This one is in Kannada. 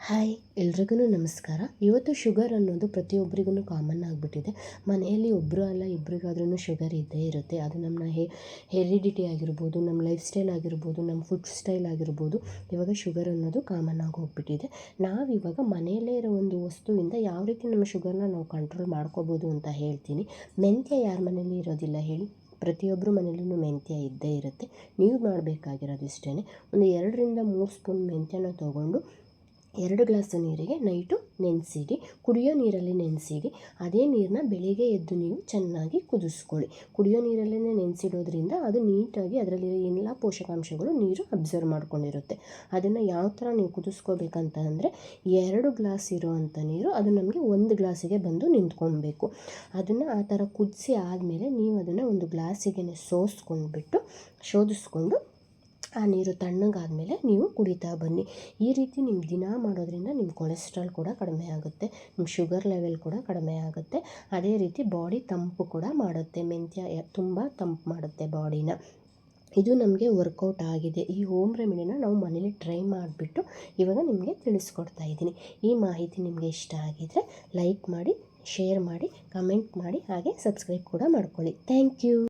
ಹಾಯ್ ಎಲ್ರಿಗೂ ನಮಸ್ಕಾರ. ಇವತ್ತು ಶುಗರ್ ಅನ್ನೋದು ಪ್ರತಿಯೊಬ್ಬರಿಗೂ ಕಾಮನ್ ಆಗಿಬಿಟ್ಟಿದೆ. ಮನೆಯಲ್ಲಿ ಒಬ್ಬರು ಅಲ್ಲ ಇಬ್ಬರಿಗಾದ್ರೂ ಶುಗರ್ ಇದ್ದೇ ಇರುತ್ತೆ. ಅದು ನಮ್ಮ ಹೆರಿಡಿಟಿ ಆಗಿರ್ಬೋದು, ನಮ್ಮ ಲೈಫ್ ಸ್ಟೈಲ್ ಆಗಿರ್ಬೋದು, ನಮ್ಮ ಫುಡ್ ಸ್ಟೈಲ್ ಆಗಿರ್ಬೋದು. ಇವಾಗ ಶುಗರ್ ಅನ್ನೋದು ಕಾಮನ್ ಆಗಿ ಹೋಗ್ಬಿಟ್ಟಿದೆ. ನಾವಿವಾಗ ಮನೆಯಲ್ಲೇ ಇರೋ ಒಂದು ವಸ್ತುವಿಂದ ಯಾವ ರೀತಿ ನಮ್ಮ ಶುಗರ್ನ ನಾವು ಕಂಟ್ರೋಲ್ ಮಾಡ್ಕೋಬೋದು ಅಂತ ಹೇಳ್ತೀನಿ. ಮೆಂತ್ಯ ಯಾರ ಮನೇಲಿ ಇರೋದಿಲ್ಲ ಹೇಳಿ? ಪ್ರತಿಯೊಬ್ಬರು ಮನೇಲೂ ಮೆಂತ್ಯ ಇದ್ದೇ ಇರುತ್ತೆ. ನೀವು ಮಾಡಬೇಕಾಗಿರೋದು ಇಷ್ಟೇ, ಒಂದು 2-3 ಸ್ಪೂನ್ ಮೆಂತ್ಯನ ತೊಗೊಂಡು 2 ಗ್ಲಾಸ್ ನೀರಿಗೆ ನೈಟು ನೆನೆಸಿಡಿ. ಕುಡಿಯೋ ನೀರಲ್ಲಿ ನೆನೆಸಿಡಿ. ಅದೇ ನೀರನ್ನ ಬೆಳಿಗ್ಗೆ ಎದ್ದು ನೀವು ಚೆನ್ನಾಗಿ ಕುದಿಸ್ಕೊಳ್ಳಿ. ಕುಡಿಯೋ ನೀರಲ್ಲೇ ನೆನೆಸಿಡೋದ್ರಿಂದ ಅದು ನೀಟಾಗಿ ಅದರಲ್ಲಿ ಎಲ್ಲ ಪೋಷಕಾಂಶಗಳು ನೀರು ಅಬ್ಸರ್ವ್ ಮಾಡ್ಕೊಂಡಿರುತ್ತೆ. ಅದನ್ನು ಯಾವ ಥರ ನೀವು ಕುದಿಸ್ಕೋಬೇಕಂತ ಅಂದರೆ 2 ಗ್ಲಾಸ್ ಇರೋವಂಥ ನೀರು ಅದು ನಮಗೆ 1 ಗ್ಲಾಸಿಗೆ ಬಂದು ನಿಂತ್ಕೊಳ್ಬೇಕು. ಅದನ್ನು ಆ ಥರ ಕುದಿಸಿ ಆದಮೇಲೆ ನೀವು ಅದನ್ನು ಒಂದು ಗ್ಲಾಸಿಗೆ ಶೋಧಿಸ್ಕೊಂಡು ಆ ನೀರು ತಣ್ಣಗಾದಮೇಲೆ ನೀವು ಕುಡಿತಾ ಬನ್ನಿ. ಈ ರೀತಿ ನಿಮ್ಮ ದಿನ ಮಾಡೋದ್ರಿಂದ ನಿಮ್ಮ ಕೊಲೆಸ್ಟ್ರಾಲ್ ಕೂಡ ಕಡಿಮೆ ಆಗುತ್ತೆ, ನಿಮ್ಮ ಶುಗರ್ ಲೆವೆಲ್ ಕೂಡ ಕಡಿಮೆ ಆಗುತ್ತೆ. ಅದೇ ರೀತಿ ಬಾಡಿ ತಂಪು ಕೂಡ ಮಾಡುತ್ತೆ. ಮೆಂತ್ಯ ತುಂಬ ತಂಪು ಮಾಡುತ್ತೆ ಬಾಡಿನ. ಇದು ನಮಗೆ ವರ್ಕೌಟ್ ಆಗಿದೆ. ಈ ಹೋಮ್ ರೆಮಿಡಿನ ನಾವು ಮನೇಲಿ ಟ್ರೈ ಮಾಡಿಬಿಟ್ಟು ಇವಾಗ ನಿಮಗೆ ತಿಳಿಸ್ಕೊಡ್ತಾ ಇದ್ದೀನಿ. ಈ ಮಾಹಿತಿ ನಿಮಗೆ ಇಷ್ಟ ಆಗಿದರೆ ಲೈಕ್ ಮಾಡಿ, ಶೇರ್ ಮಾಡಿ, ಕಮೆಂಟ್ ಮಾಡಿ, ಹಾಗೆ ಸಬ್ಸ್ಕ್ರೈಬ್ ಕೂಡ ಮಾಡ್ಕೊಳ್ಳಿ. Thank you.